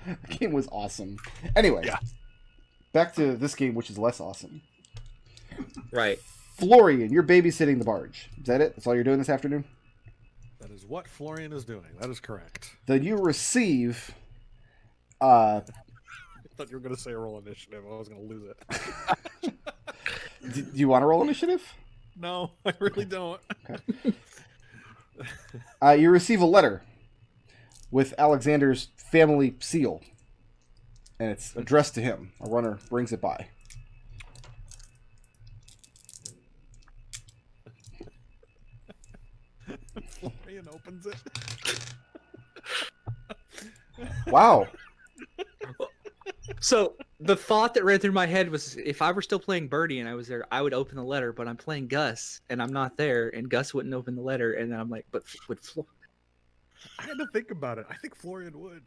The game was awesome. Anyway, Yeah. back to this game, which is less awesome. Right. Florian, you're babysitting the barge. Is that it? That's all you're doing this afternoon? That is what Florian is doing. That is correct. Then you receive... I thought you were going to say roll initiative. I was going to lose it. do you want to roll initiative? No, I really don't. Okay. You receive a letter with Alexander's family seal, and it's addressed to him. A runner brings it by. Florian opens it. Wow. So the thought that ran through my head was, if I were still playing Birdie and I was there, I would open the letter. But I'm playing Gus and I'm not there, and Gus wouldn't open the letter. And then I'm like, but would I had to think about it. I think Florian would.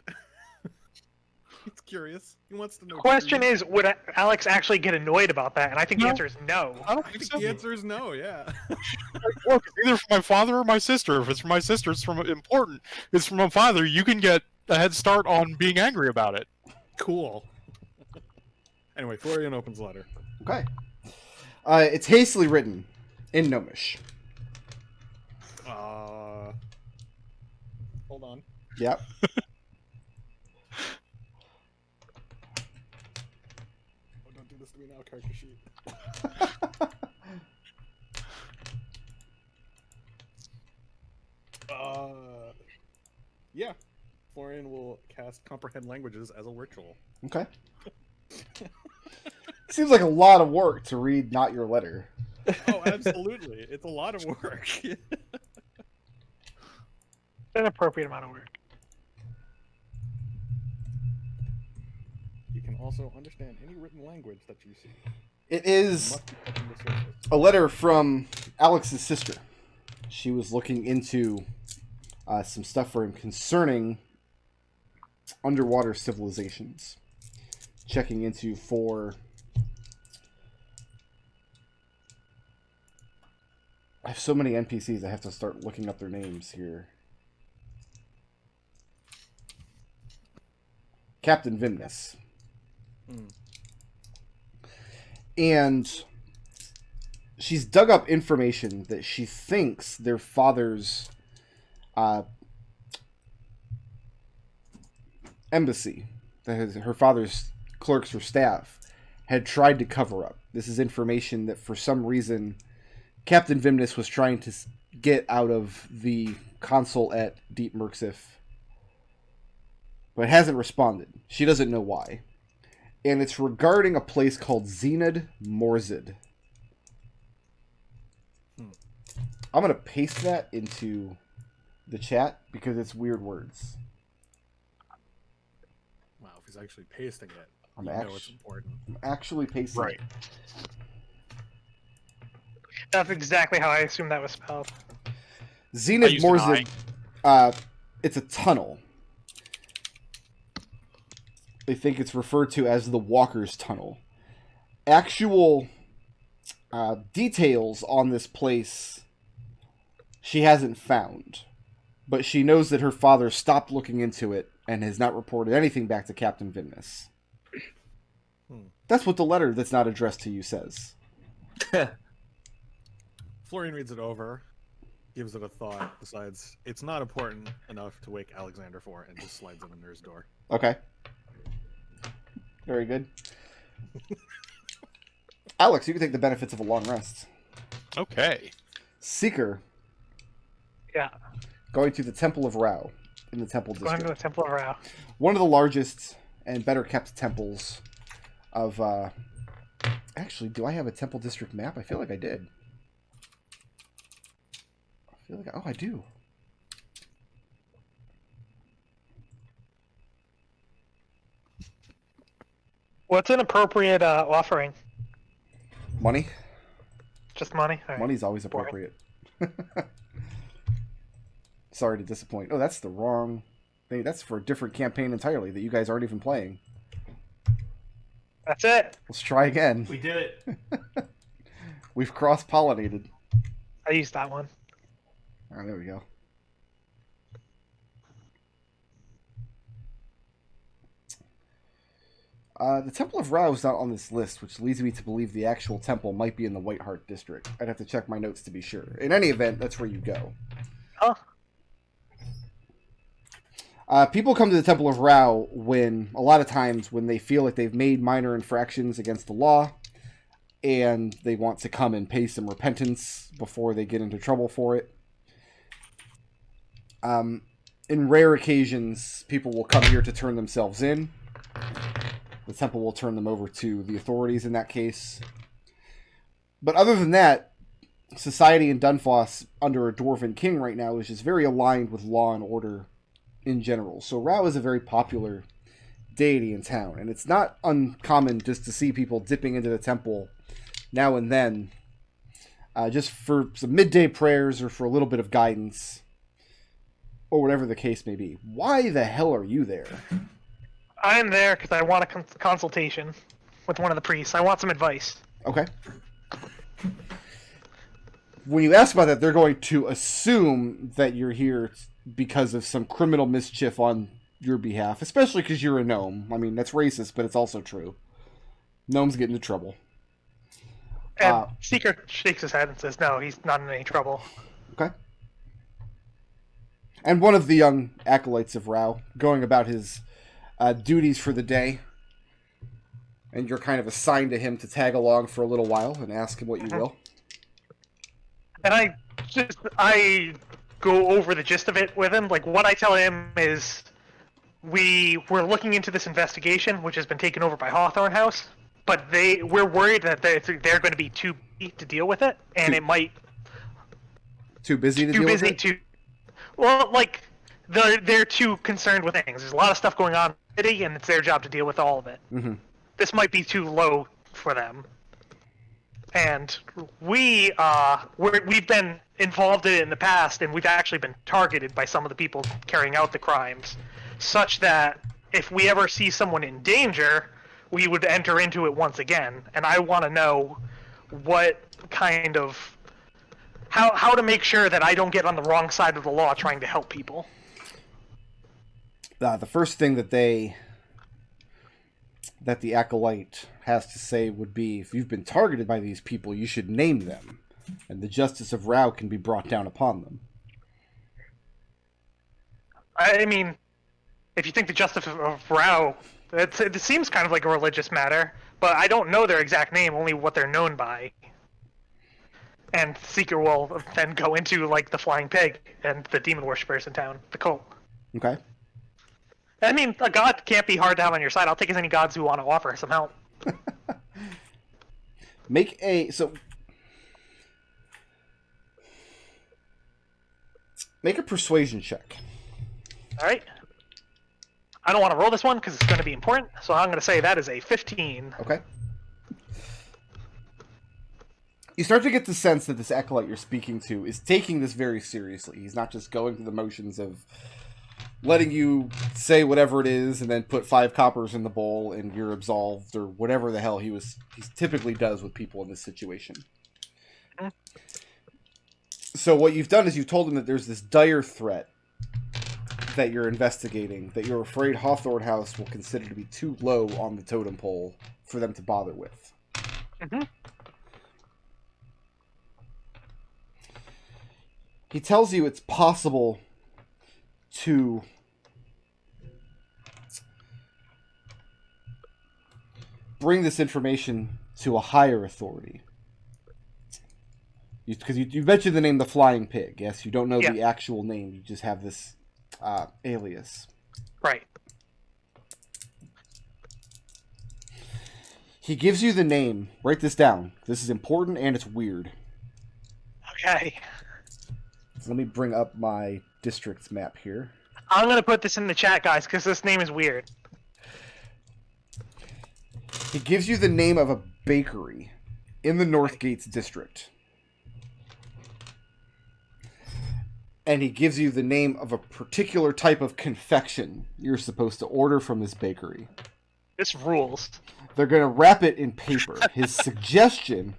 He's curious. He wants to know. Question is, would Alex actually get annoyed about that? And I think the answer is no. I don't I think think so. the answer is no. Yeah. Look, it's either from my father or my sister. If it's from my sister, it's from important. If it's from my father, you can get a head start on being angry about it. Cool. Anyway, Florian opens the letter. Okay. It's hastily written in Gnomish. Hold on. Yep. Oh, don't do this to me now, character sheet. Yeah. Florian will cast Comprehend Languages as a ritual. Okay. Seems like a lot of work to read not your letter. Oh, absolutely. It's a lot of work. An appropriate amount of work. You can also understand any written language that you see. It is Must be touching the surface. a letter from Alex's sister. She was looking into some stuff for him concerning underwater civilizations. Checking into for... I have so many NPCs, I have to start looking up their names here. Captain Vimnus. And she's dug up information that she thinks their father's embassy, her father's clerks or staff, had tried to cover up. This is information that for some reason Captain Vimnus was trying to get out of the consul at Deep Merksif, but hasn't responded. She doesn't know why. And it's regarding a place called Zenad Morzid. I'm going to paste that into the chat because it's weird words. Wow, if he's actually pasting it, I'm you know it's important. actually pasting Right. it. That's exactly how I assumed that was spelled. Zenad used an Morzid, it's a tunnel. They think it's referred to as the Walker's Tunnel. Actual details on this place she hasn't found, but she knows that her father stopped looking into it and has not reported anything back to Captain Vimnus. That's what the letter that's not addressed to you says. Florian reads it over, gives it a thought, decides it's not important enough to wake Alexander for, and just slides it under his door. Okay. Very good. Alex, you can take the benefits of a long rest. Okay. Seeker, Yeah. going to the Temple of Rao in the Temple Going District. to the Temple of Ra. One of the largest and better kept temples of... Actually, do I have a Temple District map? I feel like I did. Oh, I do. What's an appropriate offering? Money? Just money? All right. Money's always Boring. appropriate. Sorry to disappoint. Oh, that's the wrong thing. That's for a different campaign entirely that you guys aren't even playing. That's it. Let's try again. We did it. We've cross-pollinated. I used that one. Oh, there we go. The Temple of Ra is not on this list, which leads me to believe the actual temple might be in the White Hart district. I'd have to check my notes to be sure. In any event, that's where you go. Huh? People come to the Temple of Ra a lot of times when they feel like they've made minor infractions against the law, and they want to come and pay some repentance before they get into trouble for it. In rare occasions, people will come here to turn themselves in. The temple will turn them over to the authorities in that case. But other than that, society in Dunfoss under a Dwarven king right now is just very aligned with law and order in general. So Rao is a very popular deity in town, and it's not uncommon just to see people dipping into the temple now and then, just for some midday prayers or for a little bit of guidance, or whatever the case may be. Why the hell are you there? I'm there because I want a consultation with one of the priests. I want some advice. Okay. When you ask about that, they're going to assume that you're here because of some criminal mischief on your behalf, especially because you're a gnome. I mean, that's racist, but it's also true. Gnomes get into trouble. And Seeker shakes his head and says, no, he's not in any trouble. Okay. And one of the young acolytes of Rao, going about his duties for the day, and you're kind of assigned to him to tag along for a little while and ask him what you will. And I go over the gist of it with him. Like, what I tell him is, we're looking into this investigation, which has been taken over by Hawthorne House, but we're worried that they're going to be too busy to deal with it, and it might... Too busy to deal with it? Well, like, they're too concerned with things. There's a lot of stuff going on in the city, and it's their job to deal with all of it. Mm-hmm. This might be too low for them. And we've been involved in it in the past, and we've actually been targeted by some of the people carrying out the crimes, such that if we ever see someone in danger, we would enter into it once again. And I want to know what kind of... How to make sure that I don't get on the wrong side of the law trying to help people. The first thing that the acolyte has to say would be, if you've been targeted by these people, you should name them, and the justice of Rao can be brought down upon them. I mean, if you think the justice of Rao, it seems kind of like a religious matter, but I don't know their exact name, only what they're known by. And Seeker will then go into, like, the Flying Pig and the demon worshippers in town, the cult. Okay. I mean, a god can't be hard to have on your side. I'll take as many gods who want to offer some help. Make a persuasion check. All right. I don't want to roll this one because it's going to be important, so I'm going to say that is a 15. Okay. You start to get the sense that this acolyte you're speaking to is taking this very seriously. He's not just going through the motions of letting you say whatever it is and then put 5 coppers in the bowl and you're absolved, or whatever the hell he typically does with people in this situation. Mm-hmm. So what you've done is you've told him that there's this dire threat that you're investigating, that you're afraid Hawthorne House will consider to be too low on the totem pole for them to bother with. Mm-hmm. He tells you it's possible to bring this information to a higher authority. Because you mentioned the name the Flying Pig, yes? You don't know the actual name, you just have this alias. Right. He gives you the name. Write this down. This is important and it's weird. Okay. So let me bring up my districts map here. I'm going to put this in the chat, guys, because this name is weird. He gives you the name of a bakery in the Northgates district. And he gives you the name of a particular type of confection you're supposed to order from this bakery. This rules. They're going to wrap it in paper. His suggestion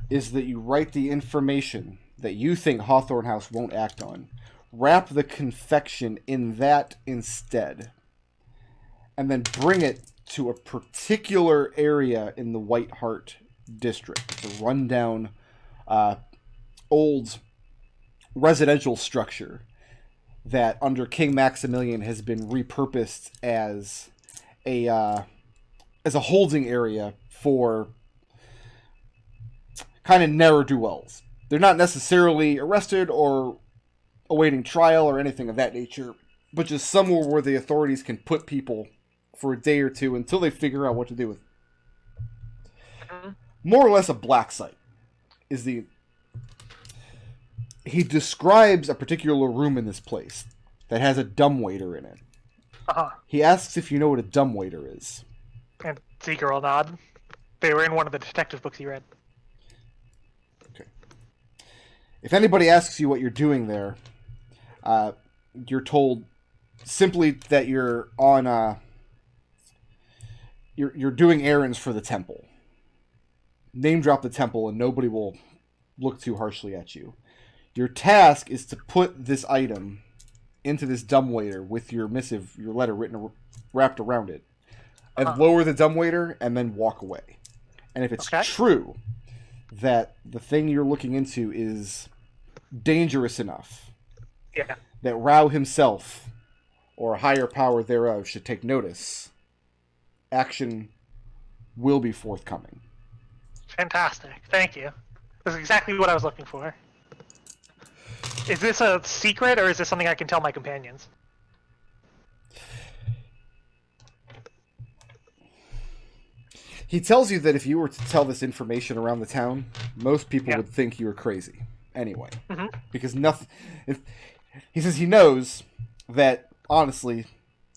is that you write the information that you think Hawthorne House won't act on. Wrap the confection in that instead. And then bring it to a particular area in the White Hart district. It's a rundown, old residential structure that under King Maximilian has been repurposed as a holding area for kind of ne'er-do-wells. They're not necessarily arrested or awaiting trial or anything of that nature, but just somewhere where the authorities can put people for a day or two until they figure out what to do with them. More or less a black site is the... He describes a particular room in this place that has a dumbwaiter in it. He asks if you know what a dumbwaiter is. And Seeker will nod. They were in one of the detective books he read. Okay. If anybody asks you what you're doing there, you're told simply that you're on you're doing errands for the temple. Name drop the temple and nobody will look too harshly at you. Your task is to put this item into this dumbwaiter with your missive, your letter wrapped around it, and lower the dumbwaiter and then walk away. And if it's true that the thing you're looking into is dangerous enough that Rao himself or a higher power thereof should take notice, action will be forthcoming. Fantastic. Thank you. That's exactly what I was looking for. Is this a secret, or is this something I can tell my companions? He tells you that if you were to tell this information around the town, most people would think you were crazy. Anyway. Because nothing... He says he knows that, honestly,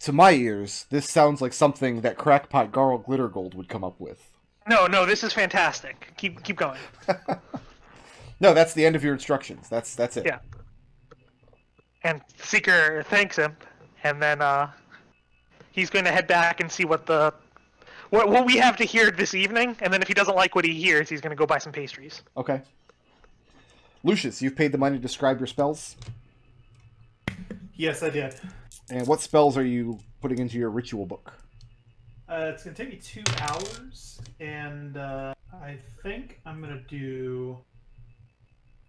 to my ears, this sounds like something that Crackpot Garl Glittergold would come up with. No, this is fantastic. Keep going. No, that's the end of your instructions. That's it. Yeah. And Seeker thanks him, and then he's going to head back and see what we have to hear this evening, and then if he doesn't like what he hears, he's going to go buy some pastries. Okay. Lucius, you've paid the money to describe your spells? Yes, I did. And what spells are you putting into your ritual book? It's going to take me 2 hours, and I think I'm going to do...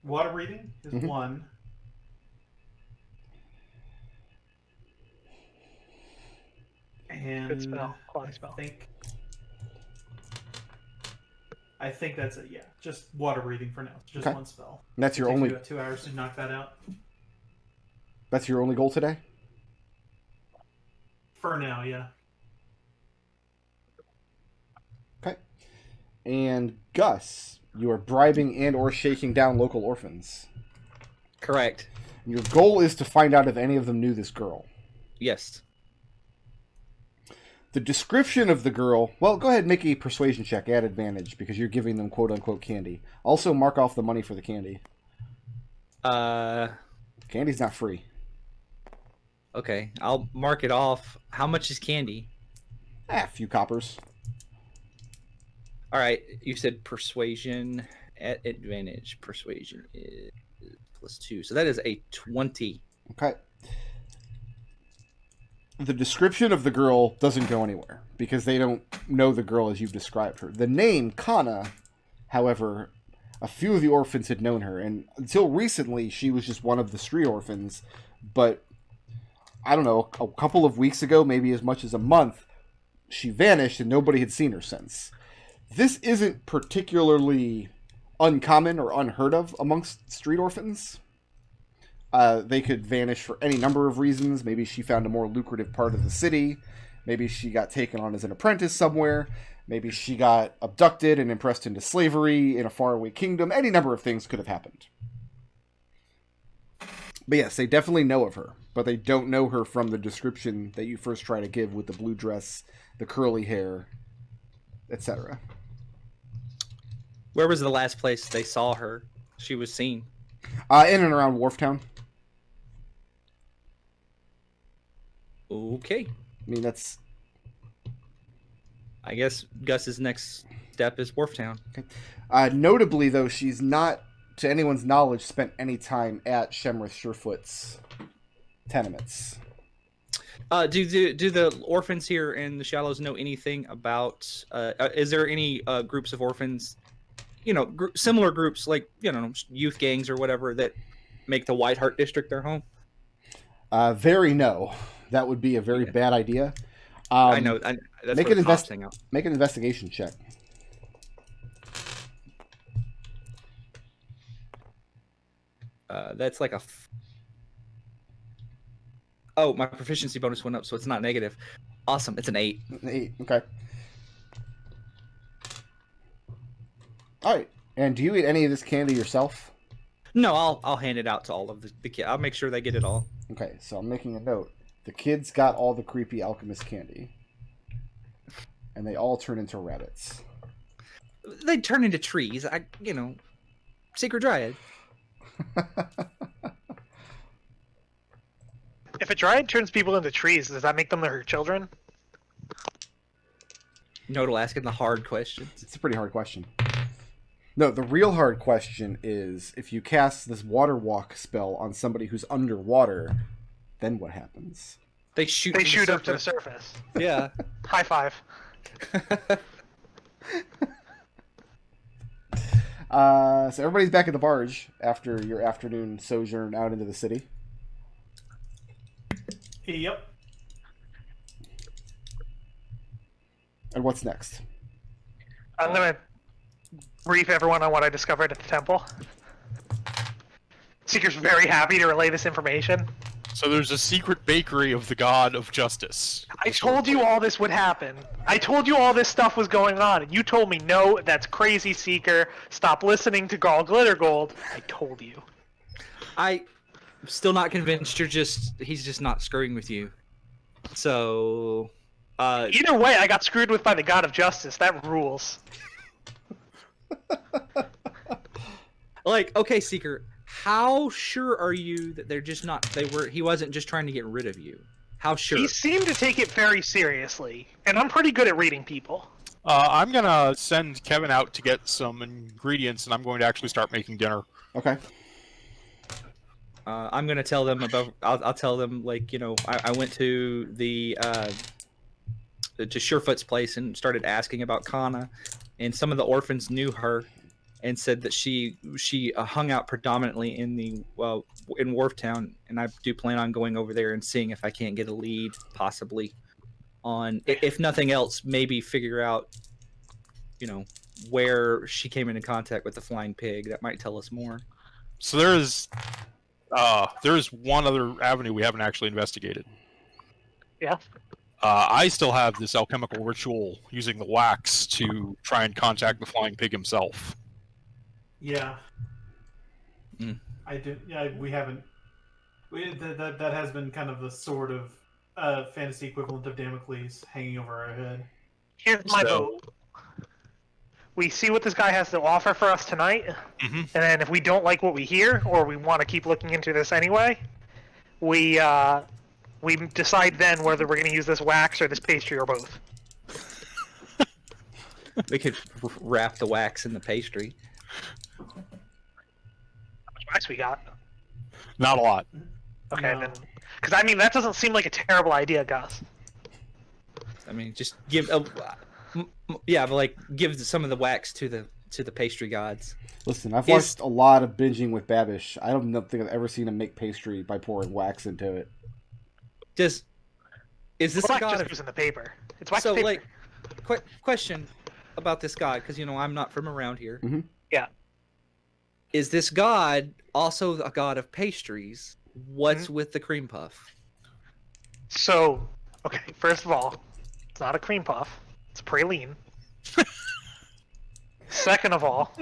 Water breathing is 1. And Good spell. Quality spell. I think that's it, yeah. Just water breathing for now. Just one spell. And that's your Takes only... me about 2 hours to knock that out. That's your only goal today? For now, yeah. Okay. And Gus, you are bribing and or shaking down local orphans. Correct. Your goal is to find out if any of them knew this girl. Yes. The description of the girl... Well, go ahead and make a persuasion check at advantage, because you're giving them quote-unquote candy. Also, mark off the money for the candy. Candy's not free. Okay, I'll mark it off. How much is candy? A few coppers. All right, you said persuasion at advantage. Persuasion is +2, so that is a 20. Okay. The description of the girl doesn't go anywhere, because they don't know the girl as you've described her. The name, Kana, however, a few of the orphans had known her, and until recently, she was just one of the street orphans, but, I don't know, a couple of weeks ago, maybe as much as a month, she vanished and nobody had seen her since. This isn't particularly uncommon or unheard of amongst street orphans. They could vanish for any number of reasons. Maybe she found a more lucrative part of the city. Maybe she got taken on as an apprentice somewhere. Maybe she got abducted and impressed into slavery in a faraway kingdom. Any number of things could have happened. But yes, they definitely know of her. But they don't know her from the description that you first try to give with the blue dress, the curly hair, etc. Where was the last place they saw her? She was seen. In and around Wharftown. Okay. I mean, that's... I guess Gus's next step is Wharftown. Okay. Notably, though, she's not, to anyone's knowledge, spent any time at Shemrith Surefoot's tenements. Do the orphans here in the Shallows know anything about? Is there any groups of orphans, similar groups like youth gangs or whatever that make the White Hart district their home? Very no. That would be a very bad idea. I know. That's make what an it's costing out. Make an investigation check. That's like Oh, my proficiency bonus went up, so it's not negative. Awesome. It's an 8. An 8. Okay. All right. And do you eat any of this candy yourself? No, I'll hand it out to all of the kids. I'll make sure they get it all. Okay, so I'm making a note. The kids got all the creepy alchemist candy. And they all turn into rabbits. They turn into trees. Secret Dryad. If a dryad turns people into trees, does that make them her children? Nodal asking the hard questions. It's a pretty hard question. No, the real hard question is if you cast this water walk spell on somebody who's underwater, then what happens? They shoot up to the surface. Yeah. High five. So everybody's back at the barge after your afternoon sojourn out into the city. Yep. And what's next? I'm gonna brief everyone on what I discovered at the temple. Seeker's very happy to relay this information. So there's a secret bakery of the god of justice. I told you all this would happen. I told you all this stuff was going on, and you told me, no, that's crazy, Seeker. Stop listening to Gall Glitter Gold. I told you. I'm still not convinced he's just not screwing with you. So, either way, I got screwed with by the god of justice. That rules. okay, Seeker, how sure are you that he wasn't just trying to get rid of you? How sure? He seemed to take it very seriously, and I'm pretty good at reading people. I'm gonna send Kevin out to get some ingredients, and I'm going to actually start making dinner. Okay. I'm gonna tell them about. I'll tell them I went to to Surefoot's place and started asking about Kana, and some of the orphans knew her, and said that she hung out predominantly in Wharftown, and I do plan on going over there and seeing if I can't get a lead, possibly, on if nothing else, maybe figure out, where she came into contact with the flying pig. That might tell us more. So there is one other avenue we haven't actually investigated. Yeah. I still have this alchemical ritual using the wax to try and contact the flying pig himself. Yeah. Mm. I do. Yeah, we haven't. That has been kind of the sort of fantasy equivalent of Damocles hanging over our head. Here's my vote. We see what this guy has to offer for us tonight, and then if we don't like what we hear, or we want to keep looking into this anyway, we decide then whether we're going to use this wax or this pastry or both. We could wrap the wax in the pastry. How much wax we got? Not a lot. Okay, No. then. Because, that doesn't seem like a terrible idea, Gus. Just give give some of the wax to the pastry gods. Listen, I've watched a lot of binging with Babish. I don't think I've ever seen him make pastry by pouring wax into it. Is this a god just using the paper? It's wax so paper. question about this god, because I'm not from around here. Mm-hmm. Yeah. Is this god also a god of pastries? What's with the cream puff? So, okay, first of all, it's not a cream puff. It's a praline. Second of all,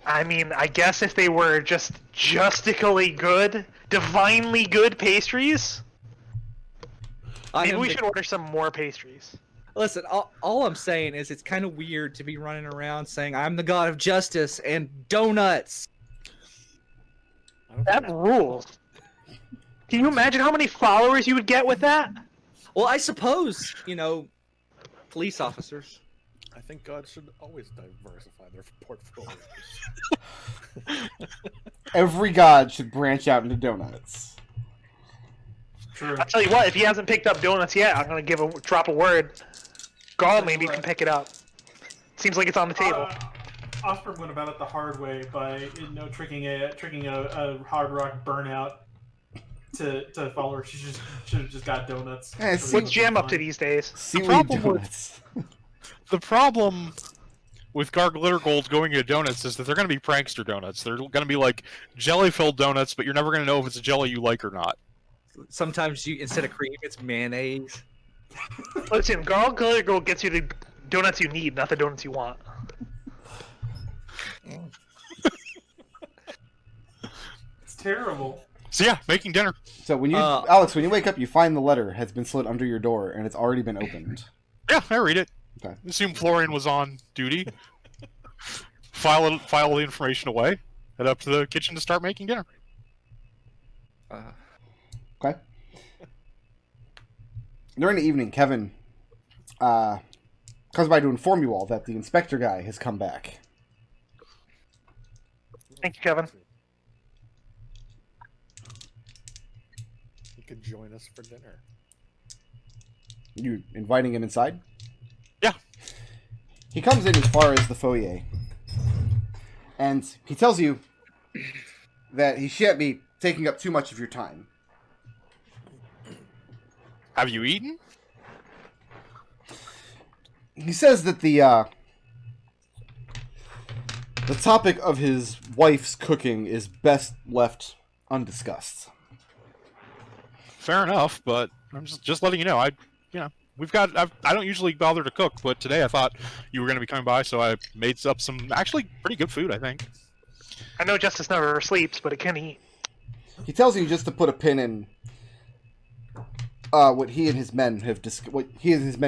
I guess if they were just justically good, divinely good pastries, maybe we should order some more pastries. Listen, all I'm saying is it's kind of weird to be running around saying I'm the god of justice and donuts. That rules. Can you imagine how many followers you would get with that? Well, I suppose, police officers. I think God should always diversify their portfolios. Every god should branch out into donuts. True. I'll tell you what, if he hasn't picked up donuts yet, I'm gonna drop a word. Gall maybe can pick it up. Seems like it's on the table. Osprey went about it the hard way by tricking a hard rock burnout to follow her. She should have just got donuts. Hey, What's Jam up to these days? Seaweed donuts. The problem with Garglitter Gold going into donuts is that they're going to be prankster donuts. They're going to be like jelly-filled donuts, but you're never going to know if it's a jelly you like or not. Sometimes instead of cream, it's mayonnaise. Listen, Garglitter Gold gets you the donuts you need, not the donuts you want. It's terrible. So yeah, making dinner. So when you, Alex, when you wake up, you find the letter has been slid under your door and it's already been opened. Yeah, I read it. Okay. Assume Florian was on duty. File the information away. Head up to the kitchen to start making dinner. Okay. During the evening, Kevin comes by to inform you all that the inspector guy has come back. Thank you, Kevin. He could join us for dinner. You inviting him inside? Yeah. He comes in as far as the foyer. And he tells you that he shan't be taking up too much of your time. Have you eaten? He says that the topic of his wife's cooking is best left undiscussed. Fair enough, but I'm just letting you know. I don't usually bother to cook, but today I thought you were going to be coming by, so I made up some actually pretty good food, I think. I know Justice never sleeps, but it can eat. He tells you just to put a pin in what he and his men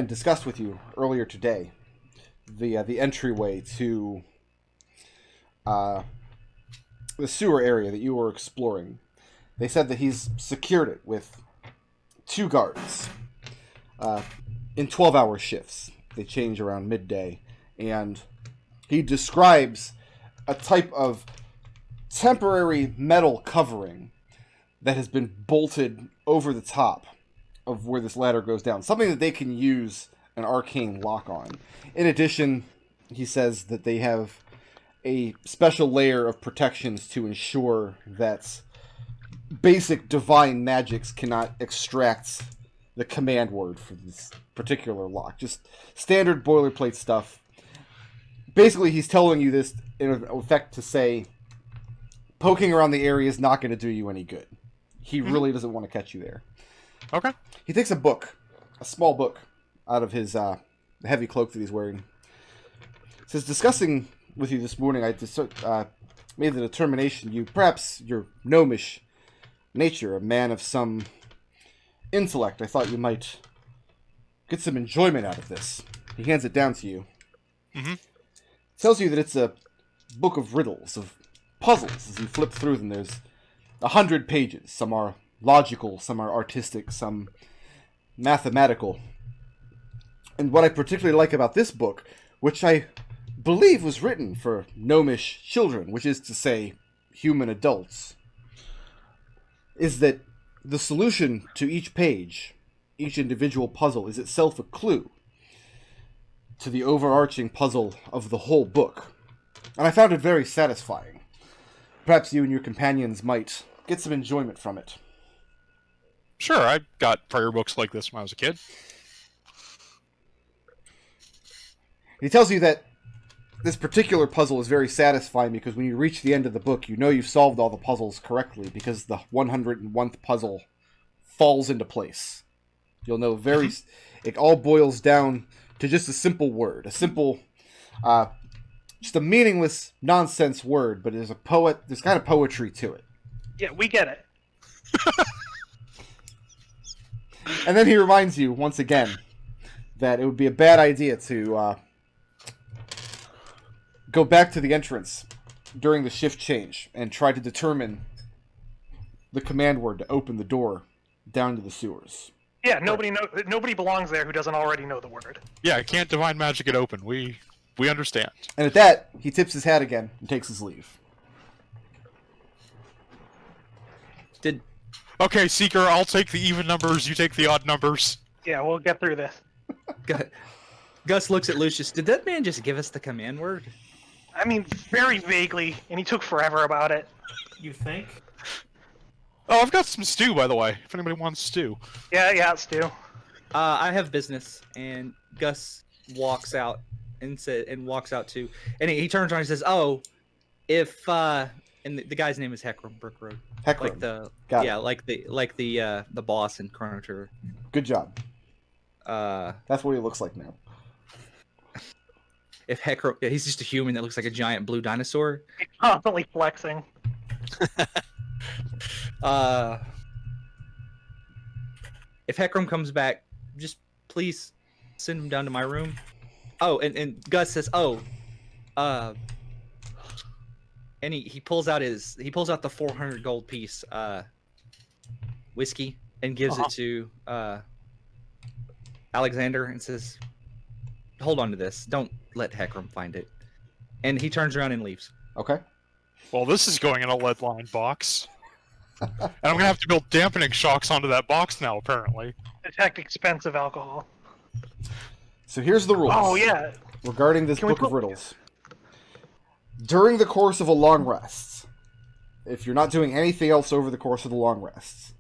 discussed with you earlier today. The entryway to the sewer area that you were exploring. They said that he's secured it with 2 guards in 12-hour shifts. They change around midday, and he describes a type of temporary metal covering that has been bolted over the top of where this ladder goes down. Something that they can use an arcane lock on. In addition, he says that they have a special layer of protections to ensure that basic divine magics cannot extract the command word for this particular lock. Just standard boilerplate stuff. Basically, he's telling you this in effect to say, poking around the area is not going to do you any good. He really doesn't want to catch you there. Okay. He takes a book, a small book, out of his heavy cloak that he's wearing. He says, discussing with you this morning, I made the determination, perhaps your gnomish nature, a man of some intellect, I thought you might get some enjoyment out of this. He hands it down to you. Tells you that it's a book of riddles, of puzzles. As you flip through them, there's 100 pages. Some are logical, some are artistic, some mathematical. And what I particularly like about this book, which I believe was written for gnomish children, which is to say, human adults, is that the solution to each page, each individual puzzle, is itself a clue to the overarching puzzle of the whole book. And I found it very satisfying. Perhaps you and your companions might get some enjoyment from it. Sure, I got prayer books like this when I was a kid. He tells you that this particular puzzle is very satisfying because when you reach the end of the book, you know you've solved all the puzzles correctly because the 101th puzzle falls into place. You'll know it all boils down to just a simple word, a simple, just a meaningless nonsense word, but there's kind of poetry to it. Yeah, we get it. And then he reminds you once again that it would be a bad idea to go back to the entrance during the shift change and try to determine the command word to open the door down to the sewers. Yeah, nobody belongs there who doesn't already know the word. Yeah, I can't divine magic it open. We understand. And at that, he tips his hat again and takes his leave. Okay, Seeker, I'll take the even numbers, you take the odd numbers. Yeah, we'll get through this. Gus looks at Lucius. Did that man just give us the command word? I mean, very vaguely, and he took forever about it. You think? Oh, I've got some stew, by the way, if anybody wants stew. Yeah, it's Stu. I have business, and Gus walks out and walks out too, and he turns around and says, "Oh, if and the guy's name is Heckram Brookroad, Heckram. like the Got yeah, it. like the boss in Chrono Trigger." Good job. Uh, That's what he looks like now. if Heckram, yeah, he's just a human that looks like a giant blue dinosaur. He's constantly flexing. If Heckram comes back, just please send him down to my room. Oh, and Gus says, "Oh, and he pulls out the 400 gold piece whiskey and gives it to Alexander and says, "Hold on to this. Don't let Heckram find it." And he turns around and leaves. Okay. Well, this is going in a lead-lined box. And I'm gonna have to build dampening shocks onto that box now, apparently. Detect expensive alcohol. So here's the rules. Oh, yeah. Regarding this Can we book of put- riddles. During the course of a long rest, if you're not doing anything else over the course of the long rest,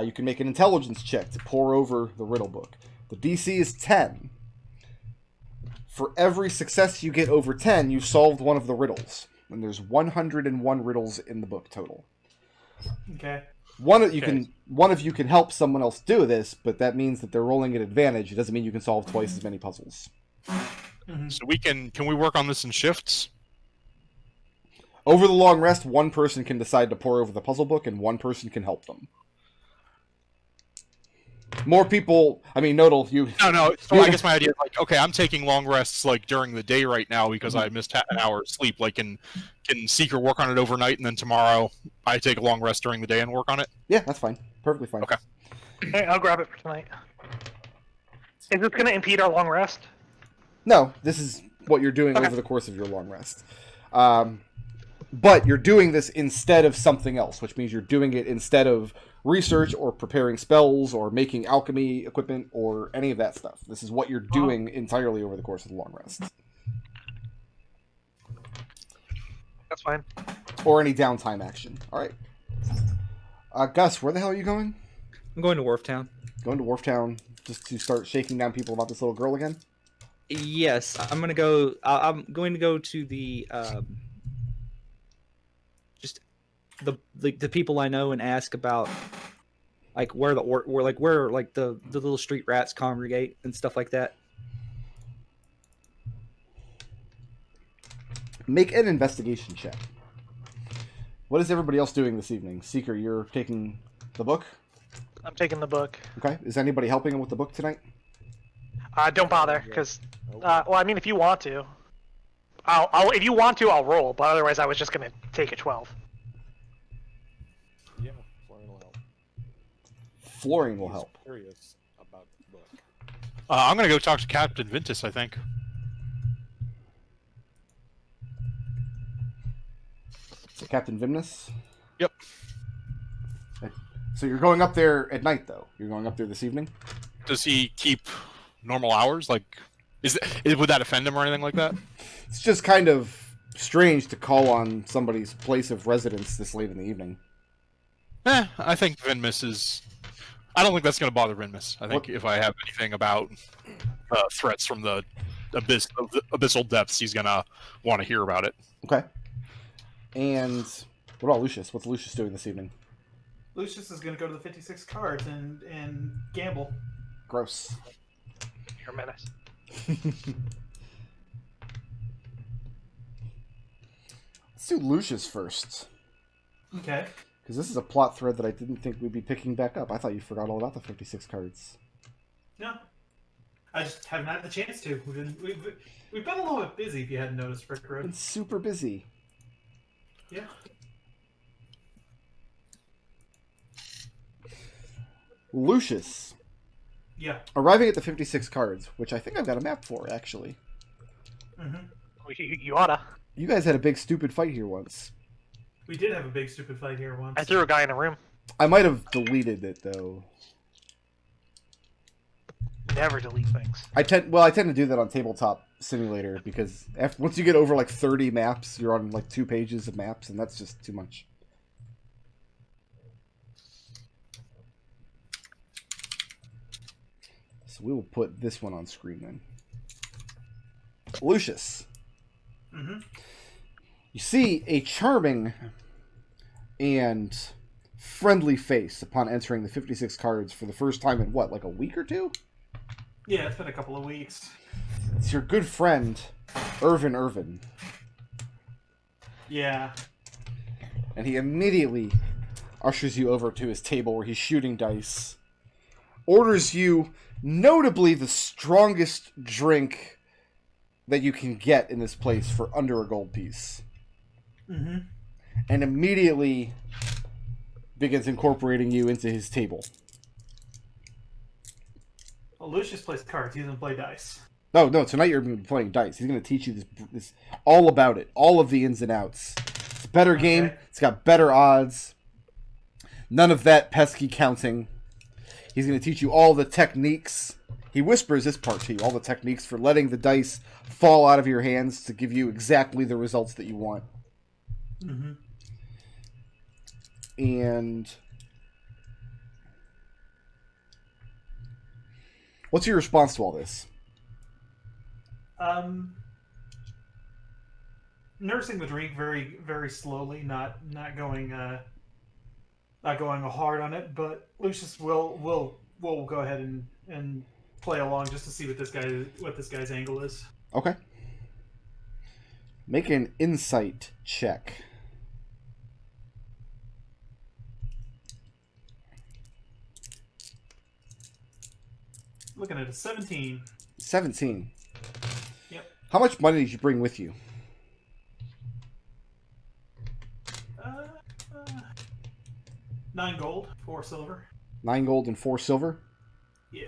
you can make an intelligence check to pore over the riddle book. The DC is 10. For every success you get over 10, you've solved one of the riddles. And there's 101 riddles in the book total. Okay. One of you can help someone else do this, but that means that they're rolling at advantage. It doesn't mean you can solve twice as many puzzles. So can we work on this in shifts? Over the long rest, one person can decide to pore over the puzzle book, and one person can help them. More people... I mean, Nodal, you... No. So I guess my idea is like, okay, I'm taking long rests like during the day right now because I missed an hour of sleep. Like, can Seeker work on it overnight, and then tomorrow I take a long rest during the day and work on it? Yeah, that's fine. Perfectly fine. Okay. Hey, I'll grab it for tonight. Is this going to impede our long rest? No, this is what you're doing Okay. over the course of your long rest. But you're doing this instead of something else, which means you're doing it instead of research or preparing spells or making alchemy equipment or any of that stuff. This is what you're doing entirely over the course of the long rest. That's fine. Or any downtime action. Alright. Gus, where the hell are you going? I'm going to Wharftown. Going to Wharftown just to start shaking down people about this little girl again? Yes, I'm gonna go. I'm going to go to the just the people I know and ask about like where the little street rats congregate and stuff like that. Make an investigation check. What is everybody else doing this evening? Seeker, you're taking the book? I'm taking the book. Okay. Is anybody helping him with the book tonight? Don't bother, because... well, I mean, if you want to. If you want to, I'll roll, but otherwise I was just going to take a 12. Yeah, Florian will help. Florian will He's help. curious about the book. I'm gonna go talk to Captain Ventus, I think. Captain Vimnus? Yep. So you're going up there at night, though? You're going up there this evening? Does he keep normal hours? Like, would that offend him or anything like that? It's just kind of strange to call on somebody's place of residence this late in the evening. I think Venmus is... I don't think that's going to bother Venmus. I think if I have anything about threats from the abyssal depths, he's going to want to hear about it. Okay. And what about Lucius? What's Lucius doing this evening? Lucius is going to go to the 56 cards and gamble. Gross. You're a menace. Let's do Lucius first. Okay. Because this is a plot thread that I didn't think we'd be picking back up. I thought you forgot all about the 56 cards. No. I just haven't had the chance to. We've been a little bit busy, if you hadn't noticed, Rick I've Road. been super busy. Yeah. Lucius. Yeah. Arriving at the 56 cards, which I think I've got a map for, actually. Mm-hmm. Well, you oughta. You guys had a big stupid fight here once. We did have a big stupid fight here once. I threw a guy in a room. I might have deleted it though. Never delete things. I tend to do that on Tabletop Simulator because once you get over like 30 maps, you're on like 2 pages of maps, and that's just too much. So we will put this one on screen then. Lucius. Mm-hmm. You see a charming and friendly face upon entering the 56 cards for the first time in what, like a week or two? Yeah, it's been a couple of weeks. It's your good friend, Irvin. Yeah. And he immediately ushers you over to his table where he's shooting dice. Orders you, notably, the strongest drink that you can get in this place for under a gold piece. Mm-hmm. And immediately begins incorporating you into his table. Well, Lucius plays cards. He doesn't play dice. No, tonight you're going to be playing dice. He's going to teach you this all about it, all of the ins and outs. It's a better game. Okay. It's got better odds. None of that pesky counting. He's going to teach you all the techniques. He whispers this part to you, all the techniques for letting the dice fall out of your hands to give you exactly the results that you want. Mm-hmm. And what's your response to all this? Nursing the drink very, very slowly, not going hard on it. But Lucius will go ahead and play along just to see what this guy's angle is. Okay. Make an insight check. Looking at a 17. 17. Yep. How much money did you bring with you? 9 gold, 4 silver. 9 gold and 4 silver? Yeah.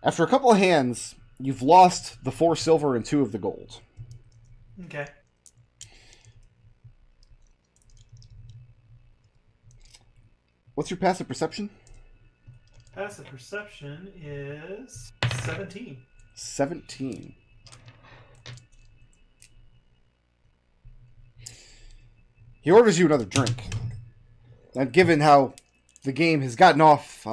After a couple of hands, you've lost the 4 silver and 2 of the gold. Okay. What's your passive perception? Passive perception is 17. 17. He orders you another drink. And given how the game has gotten off,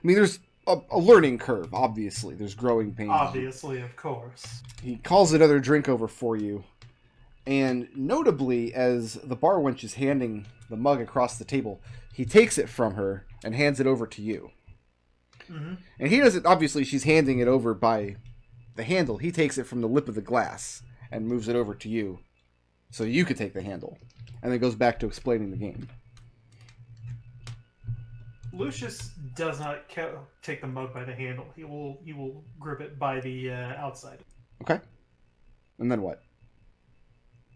there's a learning curve, obviously. There's growing pains. Obviously, of course. He calls another drink over for you. And notably, as the bar wench is handing the mug across the table, he takes it from her and hands it over to you. Mm-hmm. And he doesn't, obviously, she's handing it over by the handle. He takes it from the lip of the glass and moves it over to you so you could take the handle. And then goes back to explaining the game. Lucius does not take the mug by the handle. He will grip it by the outside. Okay. And then what?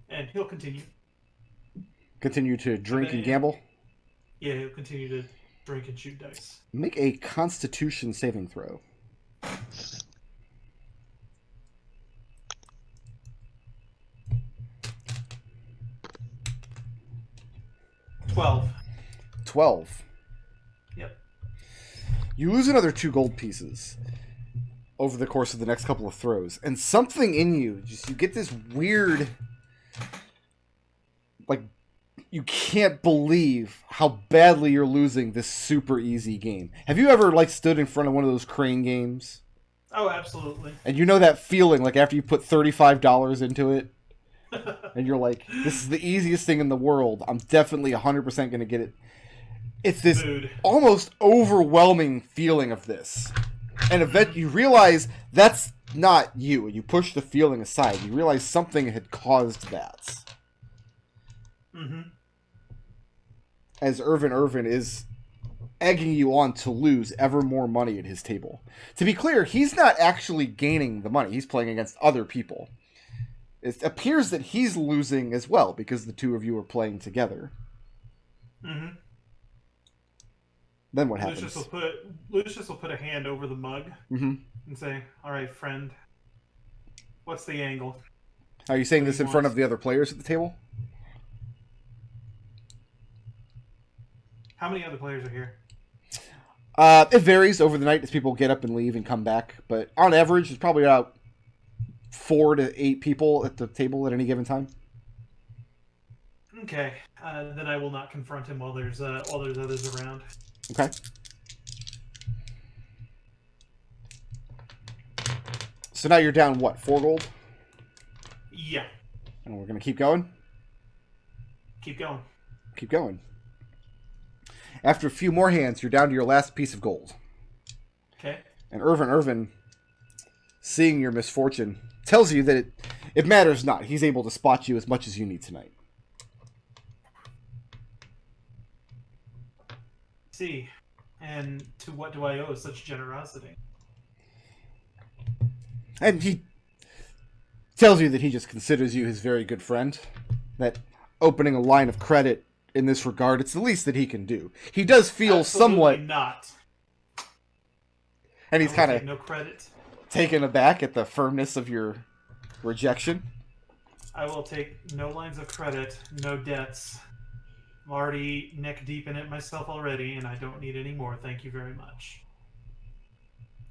And he'll continue. Continue to drink and gamble? Yeah, he'll continue to drink and shoot dice. Make a Constitution saving throw. 12. 12. Yep. You lose another 2 gold pieces over the course of the next couple of throws. And something in you, you get this weird, you can't believe how badly you're losing this super easy game. Have you ever, stood in front of one of those crane games? Oh, absolutely. And you know that feeling, after you put $35 into it? And you're like, this is the easiest thing in the world. I'm definitely 100% going to get it. It's this almost overwhelming feeling of this. And eventually you realize that's not you. You push the feeling aside. You realize something had caused that. Mm-hmm. As Irvin is egging you on to lose ever more money at his table. To be clear, he's not actually gaining the money. He's playing against other people. It appears that he's losing as well because the two of you are playing together. Mm-hmm. Then what happens? Lucius will put a hand over the mug and say, "All right, friend, what's the angle?" Are you saying this in front of the other players at the table? How many other players are here? It varies over the night as people get up and leave and come back, but on average, it's probably about 4 to 8 people at the table at any given time. Okay, then I will not confront him while there's others around. Okay. So now you're down, what, 4 gold? Yeah. And we're going to keep going? Keep going. Keep going. After a few more hands, you're down to your last piece of gold. Okay. And Irvin, seeing your misfortune, tells you that it matters not. He's able to spot you as much as you need tonight. See, and to what do I owe such generosity? And he tells you that he just considers you his very good friend. That opening a line of credit in this regard, it's the least that he can do. He does feel Absolutely somewhat... not. And he's I will kind of take no credit. taken aback at the firmness of your rejection. I will take no lines of credit, no debts. I'm already neck deep in it myself already, and I don't need any more. Thank you very much.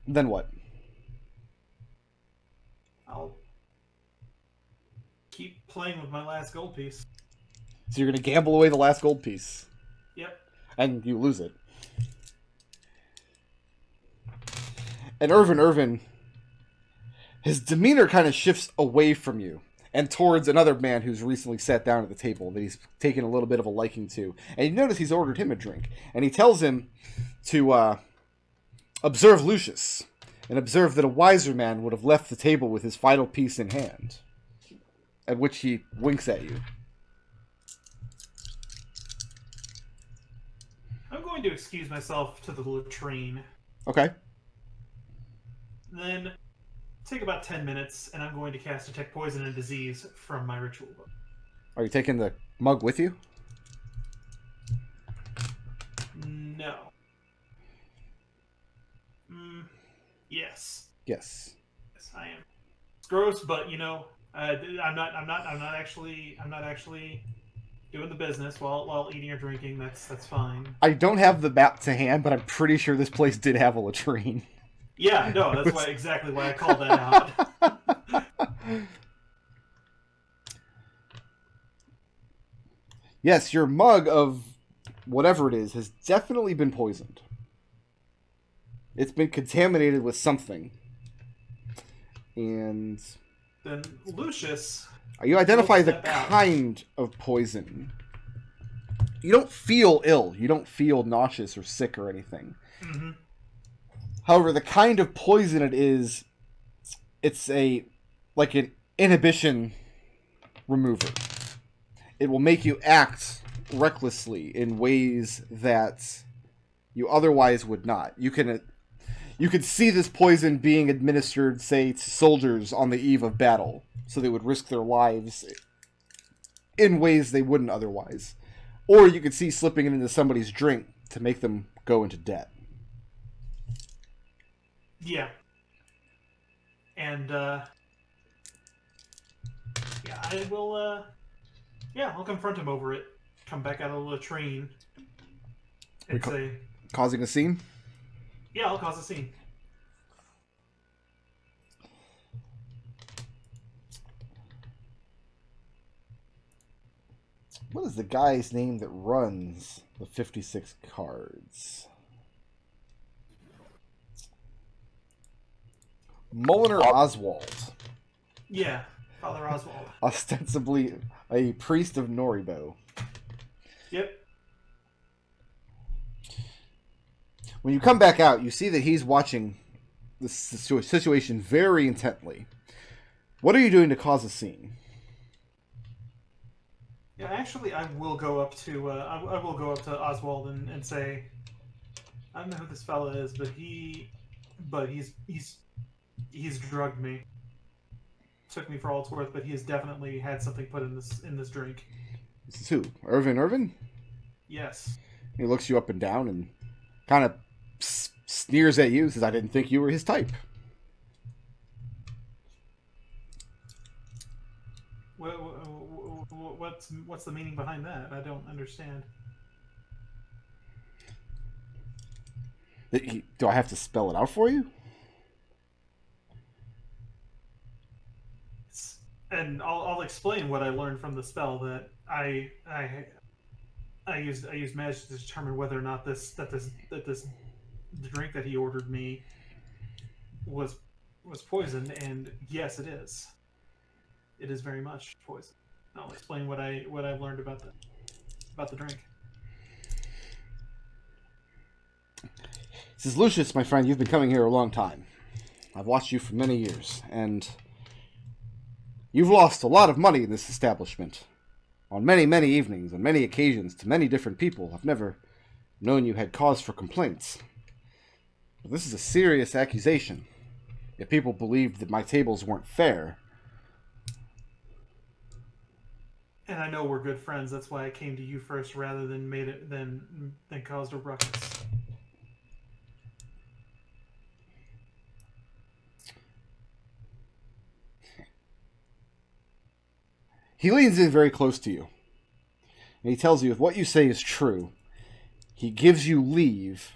Then what? I'll keep playing with my last gold piece. So you're going to gamble away the last gold piece. Yep. And you lose it. And Irvin, his demeanor kind of shifts away from you and towards another man who's recently sat down at the table that he's taken a little bit of a liking to. And you notice he's ordered him a drink. And he tells him to observe Lucius and observe that a wiser man would have left the table with his final piece in hand. At which he winks at you. I'm going to excuse myself to the latrine. Okay. Then take about 10 minutes, and I'm going to cast Detect Poison and Disease from my ritual book. Are you taking the mug with you? No. Yes. Yes. Yes, I am. It's gross, but you know, I'm not actually doing the business while eating or drinking. That's fine. I don't have the map to hand, but I'm pretty sure this place did have a latrine. Yeah, no, that's exactly why I called that out. Yes, your mug of whatever it is has definitely been poisoned. It's been contaminated with something. And Then Lucius, you identify the step out. kind of poison. You don't feel ill. You don't feel nauseous or sick or anything. Mm-hmm. However, the kind of poison it is, it's like an inhibition remover. It will make you act recklessly in ways that you otherwise would not. You could see this poison being administered, say, to soldiers on the eve of battle, so they would risk their lives in ways they wouldn't otherwise. Or you could see slipping it into somebody's drink to make them go into debt. Yeah. And yeah, I will I'll confront him over it. Come back out of the latrine and say, Causing a scene? yeah, I'll cause a scene. What is the guy's name that runs the 56 cards? Mulliner Oswald. Yeah, Father Oswald. Ostensibly a priest of Noribo. Yep. When you come back out, you see that he's watching this situation very intently. What are you doing to cause a scene? Yeah, actually, I will go up to Oswald and say, I don't know who this fella is, but he's drugged me. Took me for all it's worth, but he has definitely had something put in this drink. This is who? Irvin? Yes. He looks you up and down and kind of sneers at you, says, I didn't think you were his type. What's the meaning behind that? I don't understand. Do I have to spell it out for you? And I'll explain what I learned from the spell that I used magic to determine whether or not this drink that he ordered me was poisoned, and yes, it is. It is very much poison. I'll explain what I've learned about the drink. This is Lucius, my friend. You've been coming here a long time. I've watched you for many years, and you've lost a lot of money in this establishment. On many, many evenings, on many occasions, to many different people. I've never known you had cause for complaints. But this is a serious accusation. If people believed that my tables weren't fair. And I know we're good friends. That's why I came to you first, rather than caused a ruckus. He leans in very close to you. And he tells you if what you say is true, he gives you leave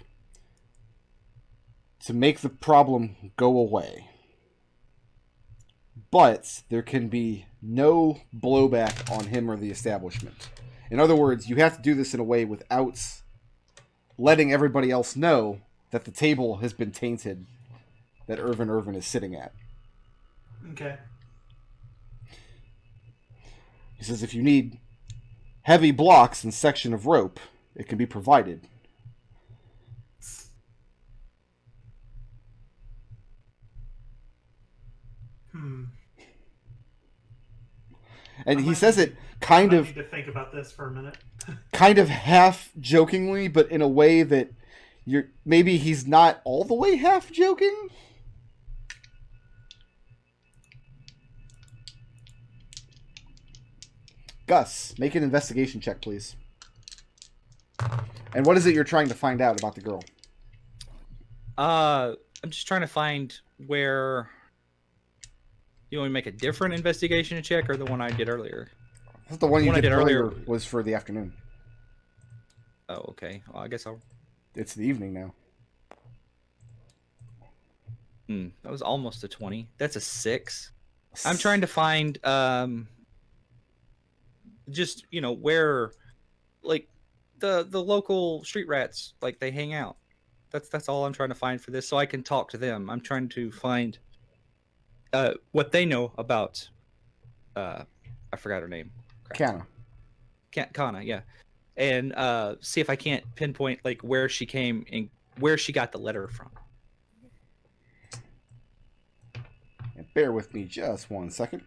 to make the problem go away. But there can be no blowback on him or the establishment. In other words, you have to do this in a way without letting everybody else know that the table has been tainted that Irvin is sitting at. Okay. He says if you need heavy blocks and section of rope, it can be provided. And he says it kind of... I need to think about this for a minute. kind of half jokingly, but in a way that maybe he's not all the way half joking. Gus, make an investigation check, please. And what is it you're trying to find out about the girl? I'm just trying to find where... You want me to make a different investigation check or the one I did earlier? The one you did earlier was for the afternoon. Oh, okay. Well, I guess I'll... It's the evening now. That was almost a 20. That's a 6. I'm trying to find... just, where... Like, the local street rats, like, they hang out. That's all I'm trying to find for this, so I can talk to them. I'm trying to find... what they know about, I forgot her name. Kana. Kana, yeah. And see if I can't pinpoint like where she came and where she got the letter from. And bear with me just 1 second.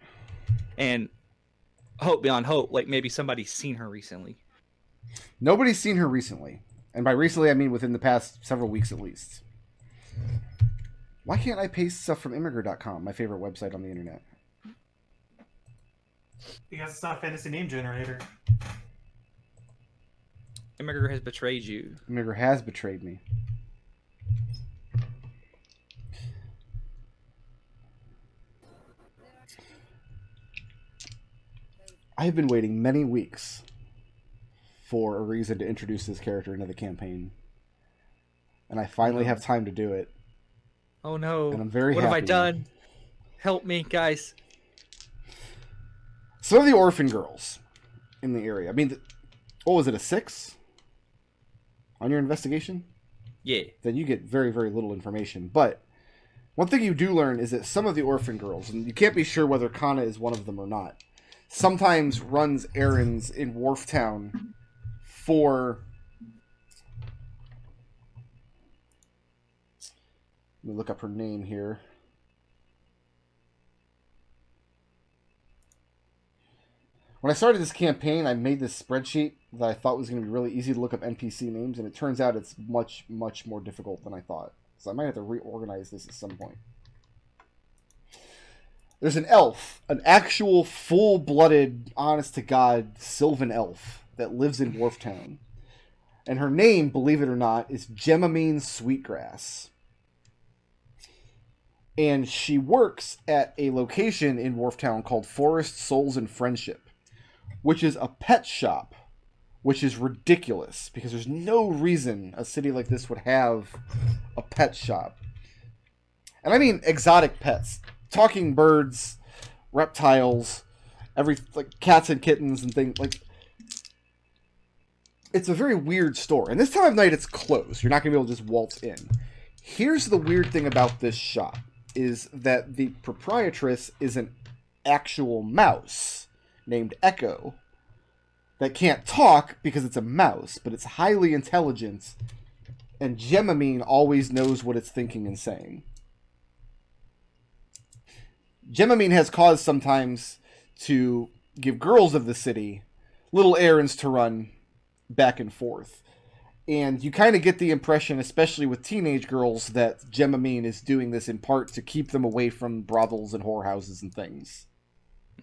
And hope beyond hope, like maybe somebody's seen her recently. Nobody's seen her recently. And by recently, I mean within the past several weeks at least. Why can't I paste stuff from immigrant.com, my favorite website on the internet? Because it's not a fantasy name generator. Immigrant has betrayed you. Immigrant has betrayed me. I have been waiting many weeks for a reason to introduce this character into the campaign. And I finally have time to do it. Oh no. And I'm very What happy. have I done? Help me, guys. Some of the orphan girls in the area. I mean, what was it, a 6? On your investigation? Yeah. Then you get very, very little information. But one thing you do learn is that some of the orphan girls, and you can't be sure whether Kana is one of them or not, sometimes runs errands in Wharftown for... Let me look up her name here. When I started this campaign, I made this spreadsheet that I thought was going to be really easy to look up NPC names, and it turns out it's much, much more difficult than I thought. So I might have to reorganize this at some point. There's an elf, an actual full-blooded, honest-to-God Sylvan elf that lives in Wharftown. And her name, believe it or not, is Gemamine Sweetgrass. And she works at a location in Wharftown called Forest Souls and Friendship, which is a pet shop which is ridiculous because there's no reason a city like this would have a pet shop. And I mean exotic pets, talking birds, reptiles, like cats and kittens and things like. It's a very weird store, and this time of night it's closed. You're not going to be able to just waltz in. Here's the weird thing about this shop, is that the proprietress is an actual mouse named Echo that can't talk because it's a mouse, but it's highly intelligent, and Gemamine always knows what it's thinking and saying. Gemamine has cause sometimes to give girls of the city little errands to run back and forth. And you kind of get the impression, especially with teenage girls, that Gemamine is doing this in part to keep them away from brothels and whorehouses and things.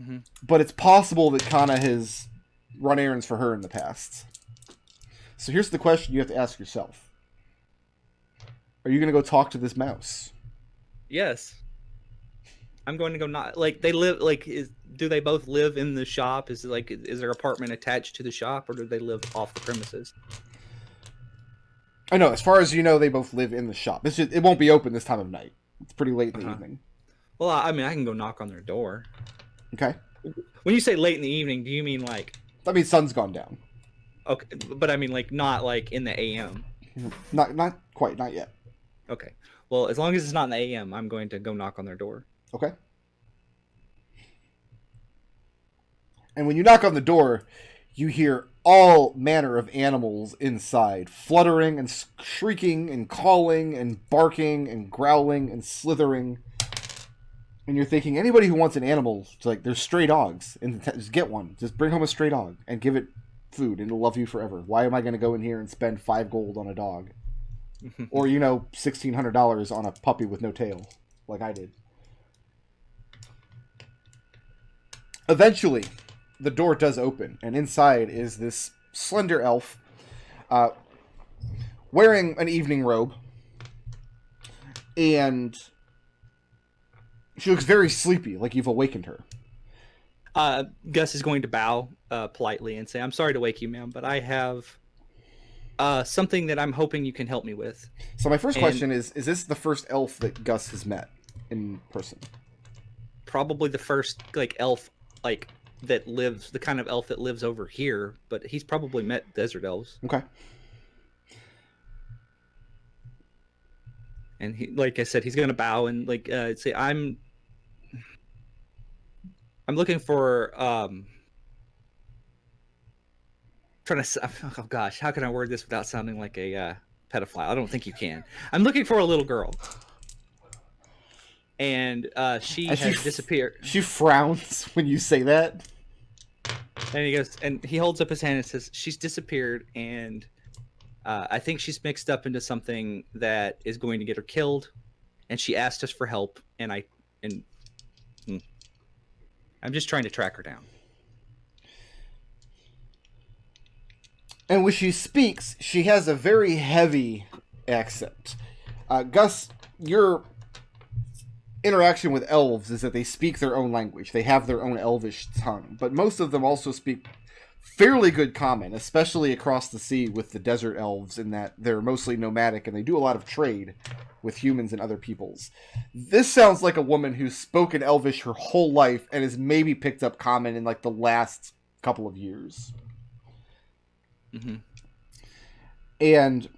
Mm-hmm. But it's possible that Kana has run errands for her in the past. So here's the question you have to ask yourself. Are you going to go talk to this mouse? Yes. I'm going to go not like they live like do they both live in the shop? Is their apartment attached to the shop, or do they live off the premises? I know, as far as you know, they both live in the shop. It won't be open this time of night. It's pretty late in the evening. Well, I mean, I can go knock on their door. Okay. When you say late in the evening, do you mean like? I mean, sun's gone down. Okay, but I mean like not like in the AM. Not quite, not yet. Okay. Well, as long as it's not in the AM, I'm going to go knock on their door. Okay. And when you knock on the door, you hear all manner of animals inside, fluttering and shrieking and calling and barking and growling and slithering. And you're thinking, anybody who wants an animal, it's like, there's stray dogs. And just get one. Just bring home a stray dog and give it food and it'll love you forever. Why am I going to go in here and spend 5 gold on a dog? Or, $1,600 on a puppy with no tail, like I did. Eventually, the door does open, and inside is this slender elf wearing an evening robe, and she looks very sleepy, like you've awakened her. Gus is going to bow politely and say, "I'm sorry to wake you, ma'am, but I have something that I'm hoping you can help me with." So my first question is this the first elf that Gus has met in person? Probably the first elf that lives, the kind of elf that lives over here, but he's probably met desert elves. Okay. And he, like I said, he's gonna bow and say, I'm looking for trying to, oh gosh, how can I word this without sounding like a pedophile? I don't think you can. I'm looking for a little girl, and she has disappeared. She frowns when you say that. And he goes, and he holds up his hand and says, "She's disappeared, and I think she's mixed up into something that is going to get her killed, and she asked us for help, and I'm just trying to track her down." And when she speaks, she has a very heavy accent. Gus, your interaction with elves is that they speak their own language. They have their own elvish tongue. But most of them also speak fairly good common, especially across the sea with the desert elves, in that they're mostly nomadic and they do a lot of trade with humans and other peoples. This sounds like a woman who's spoken elvish her whole life and has maybe picked up common in the last couple of years. Mm-hmm. And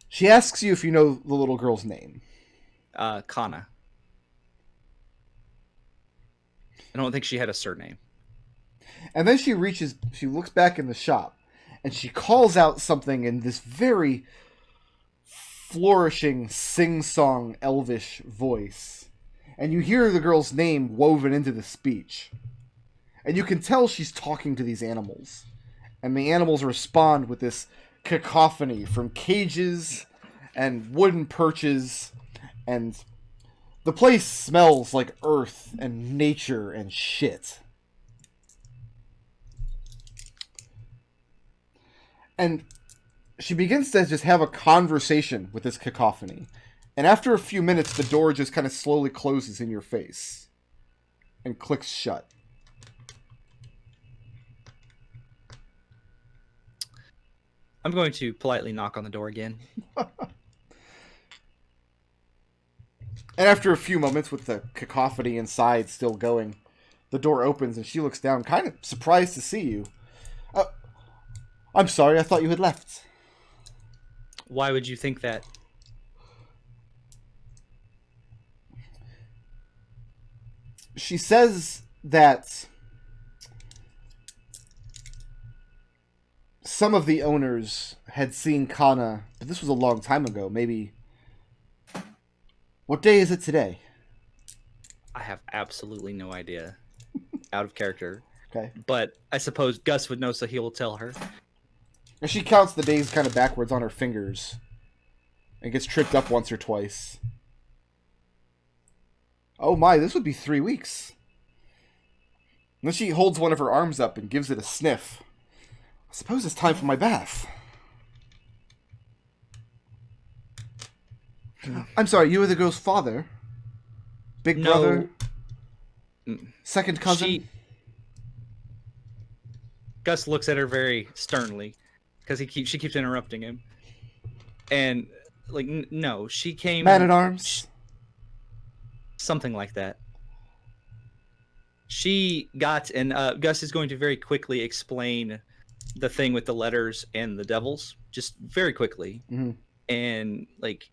she asks you if you know the little girl's name. Kana. I don't think she had a surname. And then she looks back in the shop, and she calls out something in this very flourishing, sing-song, elvish voice. And you hear the girl's name woven into the speech. And you can tell she's talking to these animals. And the animals respond with this cacophony from cages and wooden perches, and the place smells like earth and nature and shit. And she begins to just have a conversation with this cacophony. And after a few minutes, the door just kind of slowly closes in your face and clicks shut. I'm going to politely knock on the door again. And after a few moments with the cacophony inside still going, the door opens and she looks down, kind of surprised to see you. I'm sorry, I thought you had left. Why would you think that? She says that some of the owners had seen Kana, but this was a long time ago, maybe. What day is it today? I have absolutely no idea. Out of character. Okay. But I suppose Gus would know, so he will tell her. And she counts the days kind of backwards on her fingers and gets tripped up once or twice. Oh my, this would be 3 weeks. And then she holds one of her arms up and gives it a sniff. I suppose it's time for my bath. I'm sorry, you were the girl's father? Big brother? Second cousin? Gus looks at her very sternly because she keeps interrupting him. And, like, no, she came... Man-at-arms? Something like that. She got, and Gus is going to very quickly explain the thing with the letters and the devils, just very quickly. Mm-hmm. And, like...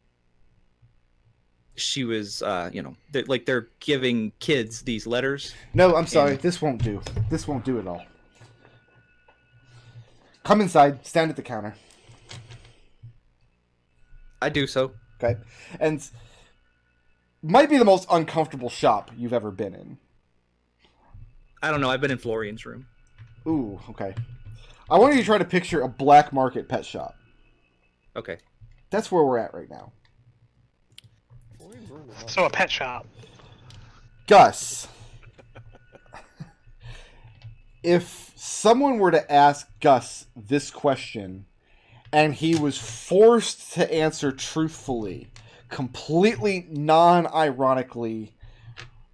She was, they're giving kids these letters. No, I'm sorry. This won't do. This won't do at all. Come inside. Stand at the counter. I do so. Okay. And might be the most uncomfortable shop you've ever been in. I don't know. I've been in Florian's room. Ooh, okay. I want you to try to picture a black market pet shop. Okay. That's where we're at right now. So a pet shop. Gus, if someone were to ask Gus this question and he was forced to answer truthfully, completely non-ironically,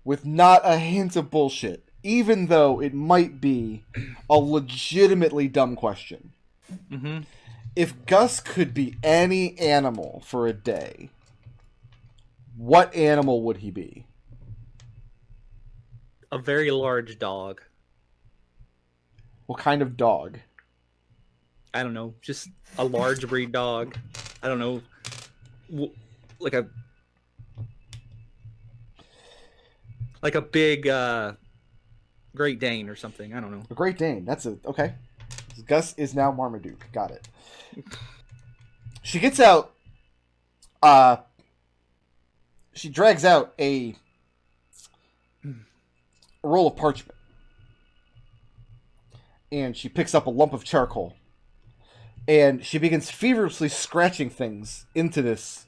with not a hint of bullshit, even though it might be a legitimately dumb question. Mm-hmm. If Gus could be any animal for a day, what animal would he be? A very large dog. What kind of dog? I don't know. Just a large breed dog. I don't know. Like a big Great Dane or something. I don't know. A Great Dane. That's a... Okay. Gus is now Marmaduke. Got it. She gets out... She drags out a roll of parchment. And she picks up a lump of charcoal. And she begins feverishly scratching things into this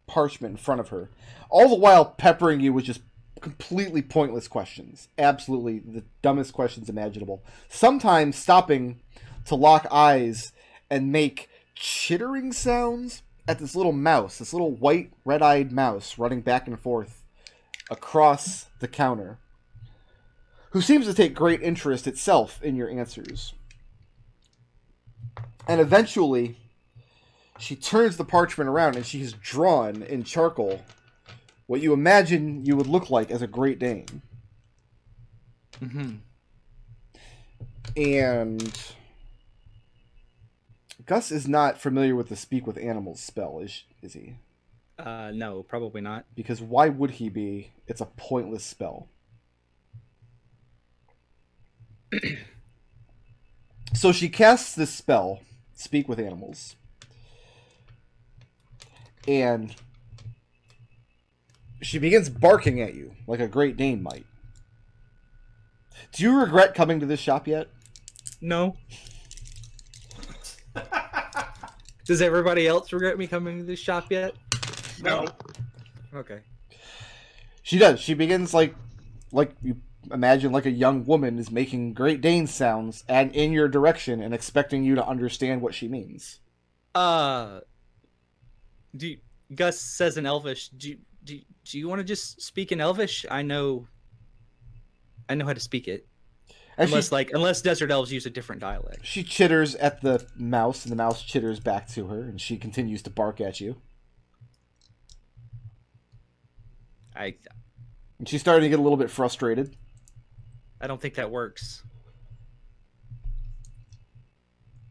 parchment in front of her. All the while peppering you with just completely pointless questions. Absolutely the dumbest questions imaginable. Sometimes stopping to lock eyes and make chittering sounds at this little mouse, this little white, red-eyed mouse running back and forth across the counter, who seems to take great interest itself in your answers. And eventually, she turns the parchment around and she has drawn in charcoal what you imagine you would look like as a Great Dane. Mm-hmm. And Gus is not familiar with the Speak with Animals spell, is he? No, probably not. Because why would he be? It's a pointless spell. So she casts this spell, Speak with Animals. And she begins barking at you, like a Great Dane might. Do you regret coming to this shop yet? No. Does everybody else regret me coming to this shop yet? No. Okay. She does. She begins like you imagine, like a young woman is making Great Dane sounds and in your direction and expecting you to understand what she means. Gus says in Elvish, do you want to just speak in Elvish? I know how to speak it. And unless desert elves use a different dialect. she chitters at the mouse, and the mouse chitters back to her, and she continues to bark at you. I And she's starting to get a little bit frustrated. don't think that works.